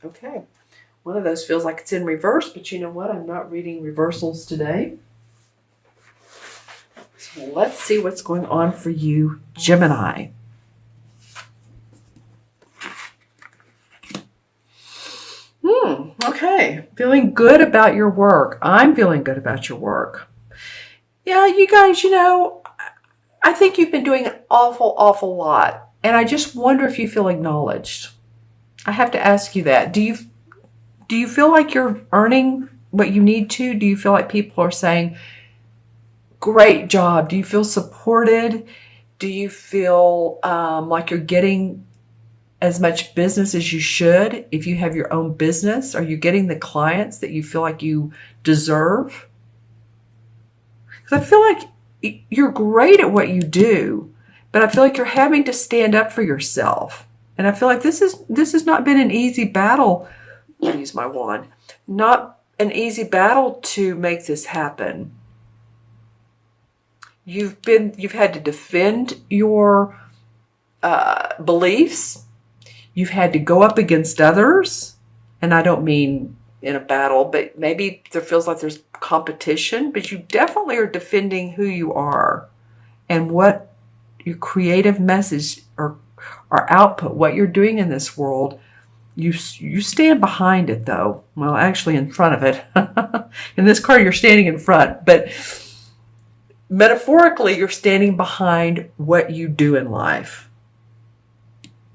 Okay. One of those feels like it's in reverse, but you know what? I'm not reading reversals today. So let's see what's going on for you, Gemini. Okay. Feeling good about your work. I'm feeling good about your work. Yeah, you guys, I think you've been doing an awful lot. And I just wonder if you feel acknowledged. I have to ask you that. Do you feel like you're earning what you need to? Do you feel like people are saying, great job? Do you feel supported? Do you feel like you're getting as much business as you should? If you have your own business, are you getting the clients that you feel like you deserve? Because I feel like you're great at what you do, but I feel like you're having to stand up for yourself. And I feel like this has not been an easy battle. I'll use my wand. Not an easy battle to make this happen. You've had to defend your beliefs. You've had to go up against others. And I don't mean in a battle, but maybe there feels like there's competition, but you definitely are defending who you are and what your creative message or output, what you're doing in this world. You stand behind it, though. Well, actually in front of it. In this card, you're standing in front, but metaphorically, you're standing behind what you do in life.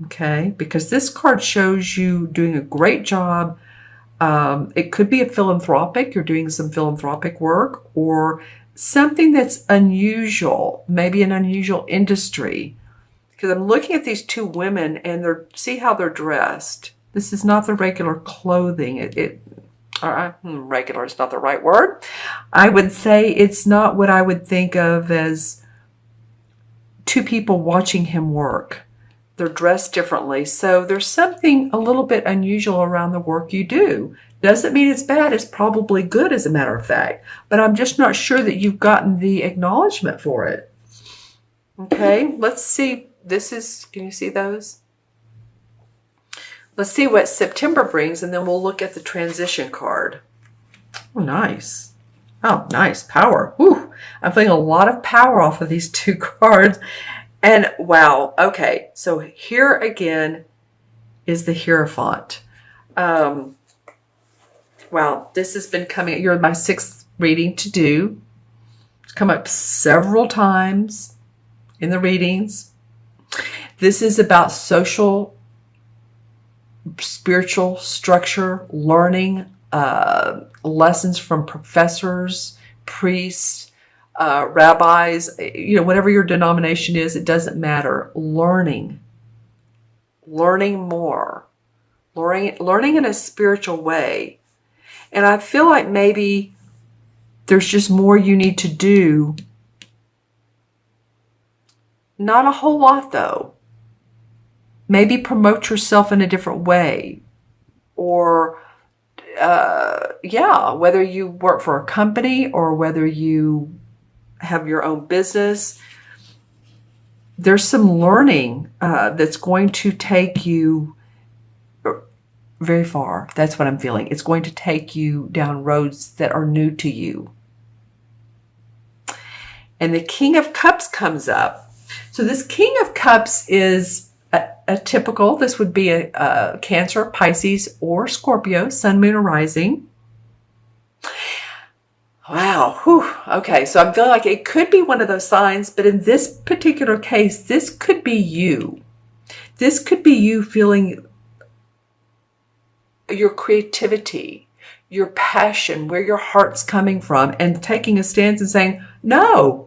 Okay? Because this card shows you doing a great job. It could be a philanthropic. You're doing some philanthropic work or something that's unusual, maybe an unusual industry. Because I'm looking at these two women and see how they're dressed. This is not the regular clothing. Regular is not the right word. I would say it's not what I would think of as two people watching him work. They're dressed differently. So there's something a little bit unusual around the work you do. Doesn't mean it's bad. It's probably good, as a matter of fact. But I'm just not sure that you've gotten the acknowledgement for it. Okay, let's see. Can you see those? Let's see what September brings, and then we'll look at the transition card. Oh, nice. Oh, nice. Power. Whew. I'm feeling a lot of power off of these two cards. And wow. Okay. So here again is the Hierophant. Wow. This has been coming. You're my 6th reading to do. It's come up several times in the readings. This is about social, spiritual structure, learning, lessons from professors, priests, rabbis, whatever your denomination is, it doesn't matter. Learning more, learning in a spiritual way. And I feel like maybe there's just more you need to do. Not a whole lot, though. Maybe promote yourself in a different way. Or, whether you work for a company or whether you have your own business, there's some learning that's going to take you very far. That's what I'm feeling. It's going to take you down roads that are new to you. And the King of Cups comes up. So this King of Cups is a typical, this would be a Cancer, Pisces, or Scorpio, Sun, Moon, or Rising. Wow. Whew. Okay. So I'm feeling like it could be one of those signs, but in this particular case, this could be you. This could be you feeling your creativity, your passion, where your heart's coming from, and taking a stance and saying, no.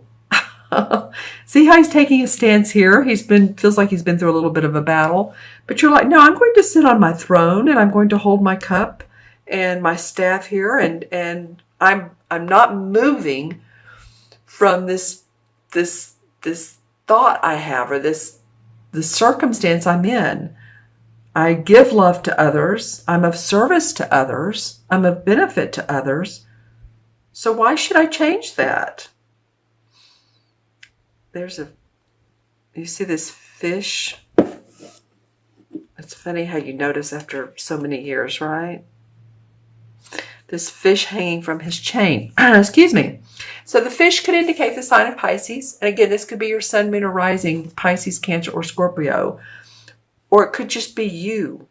See how he's taking a stance here? Feels like he's been through a little bit of a battle, but you're like, no, I'm going to sit on my throne and I'm going to hold my cup and my staff here, and I'm not moving from this thought I have, or the circumstance I'm in. I give love to others. I'm of service to others. I'm of benefit to others. So why should I change that? You see this fish? It's funny how you notice after so many years, right? This fish hanging from his chain. Excuse me. So the fish could indicate the sign of Pisces. And again, this could be your sun, moon, or rising, Pisces, Cancer, or Scorpio. Or it could just be you.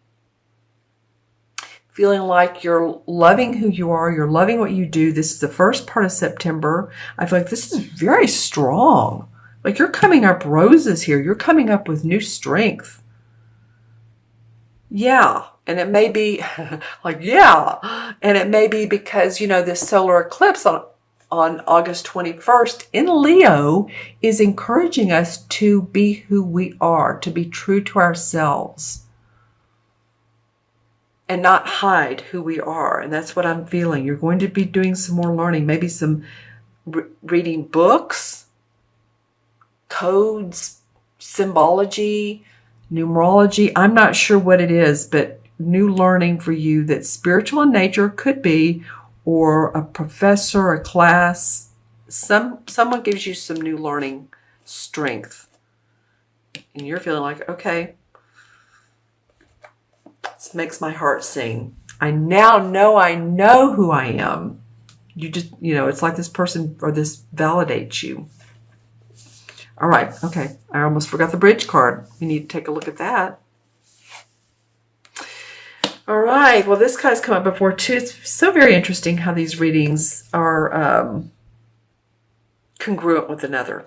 Feeling like you're loving who you are. You're loving what you do. This is the first part of September. I feel like this is very strong. Like you're coming up roses here. You're coming up with new strength. Yeah. And it may be like, yeah. And it may be because, you know, this solar eclipse on August 21st in Leo is encouraging us to be who we are, to be true to ourselves and not hide who we are. And that's what I'm feeling. You're going to be doing some more learning, maybe some reading books, codes, symbology, numerology. I'm not sure what it is, but new learning for you that's spiritual in nature could be, or a professor, a class, someone gives you some new learning strength. And you're feeling like, okay, this makes my heart sing. I now know I know who I am. You just, you know, it's like this person or this validates you. All right, okay. I almost forgot the bridge card. You need to take a look at that. All right, well, this guy's come up before too. It's so very interesting how these readings are congruent with another.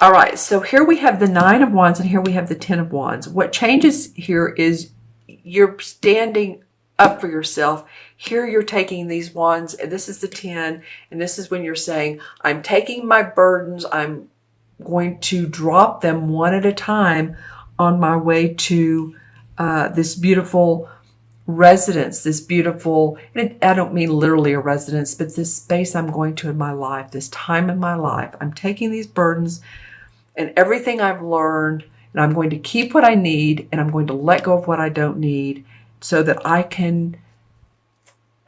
All right, so here we have the 9 of Wands and here we have the 10 of Wands. What changes here is you're standing up for yourself. Here you're taking these wands, and this is the 10, and this is when you're saying, I'm taking my burdens, I'm going to drop them one at a time on my way to this beautiful residence, this beautiful, and I don't mean literally a residence, but this space I'm going to in my life, this time in my life. I'm taking these burdens and everything I've learned, and I'm going to keep what I need, and I'm going to let go of what I don't need so that I can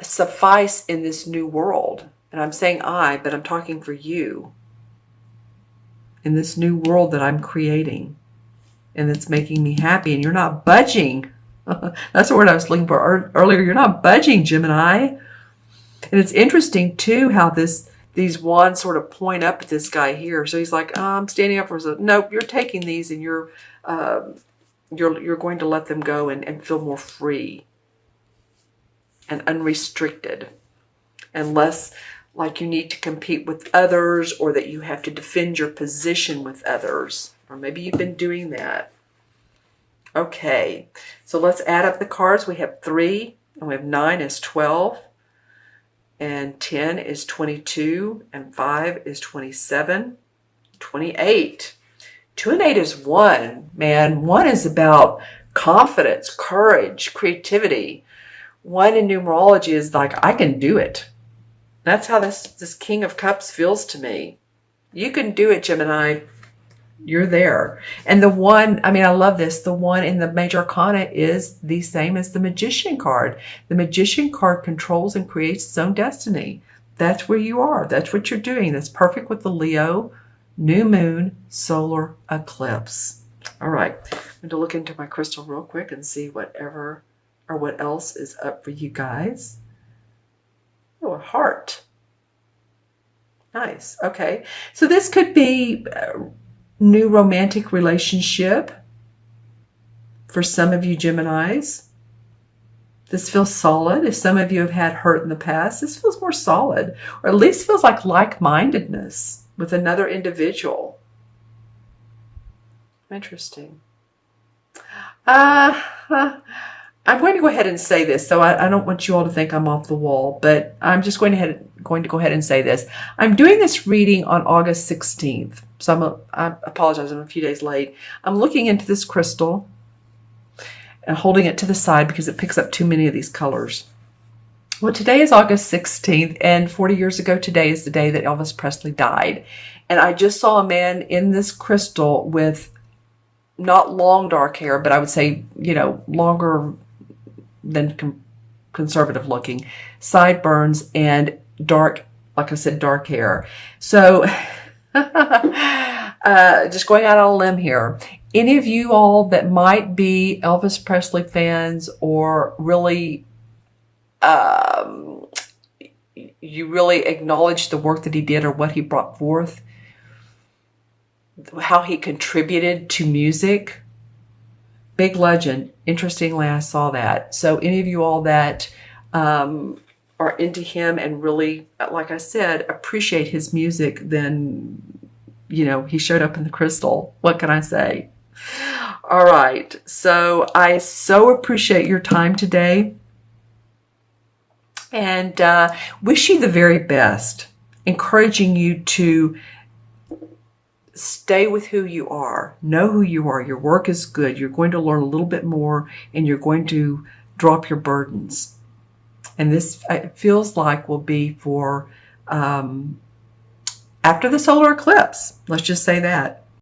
suffice in this new world. And I'm saying I, but I'm talking for you. In this new world that I'm creating and that's making me happy, and you're not budging. That's the word I was looking for earlier. You're not budging, Gemini. And it's interesting too how these wands sort of point up at this guy here. So he's like, oh, I'm standing up for himself. Nope, you're taking these and you're going to let them go and feel more free and unrestricted and less like you need to compete with others or that you have to defend your position with others. Or maybe you've been doing that. Okay, so let's add up the cards. We have 3, and we have 9 is 12, and 10 is 22, and 5 is 27, 28. 2 and 8 is 1, man. 1 is about confidence, courage, creativity. 1 in numerology is like, I can do it. That's how this King of Cups feels to me. You can do it, Gemini. You're there. And the 1, I mean, I love this. The 1 in the Major Arcana is the same as the Magician card. The Magician card controls and creates its own destiny. That's where you are. That's what you're doing. That's perfect with the Leo, new moon, solar eclipse. All right. I'm going to look into my crystal real quick and see what else is up for you guys. Oh, a heart. Nice. Okay. So this could be new romantic relationship for some of you Geminis. This feels solid. If some of you have had hurt in the past, this feels more solid, or at least feels like like-mindedness with another individual. Interesting. I'm going to go ahead and say this, so I don't want you all to think I'm off the wall, but I'm just going to go ahead and say this. I'm doing this reading on August 16th, so I apologize, I'm a few days late. I'm looking into this crystal and holding it to the side because it picks up too many of these colors. Well, today is August 16th, and 40 years ago today is the day that Elvis Presley died. And I just saw a man in this crystal with not long dark hair, but I would say, you know, longer than conservative looking, sideburns and dark, like I said, dark hair. So just going out on a limb here. any of you all that might be Elvis Presley fans, or really, you really acknowledge the work that he did or what he brought forth, how he contributed to music. Big legend. Interestingly, I saw that. So any of you all that are into him and really, like I said, appreciate his music, then, you know, he showed up in the crystal. What can I say? All right. So I so appreciate your time today, and wish you the very best, encouraging you to stay with who you are. Know who you are. Your work is good. You're going to learn a little bit more, and you're going to drop your burdens. And this, it feels like, will be for after the solar eclipse. Let's just say that.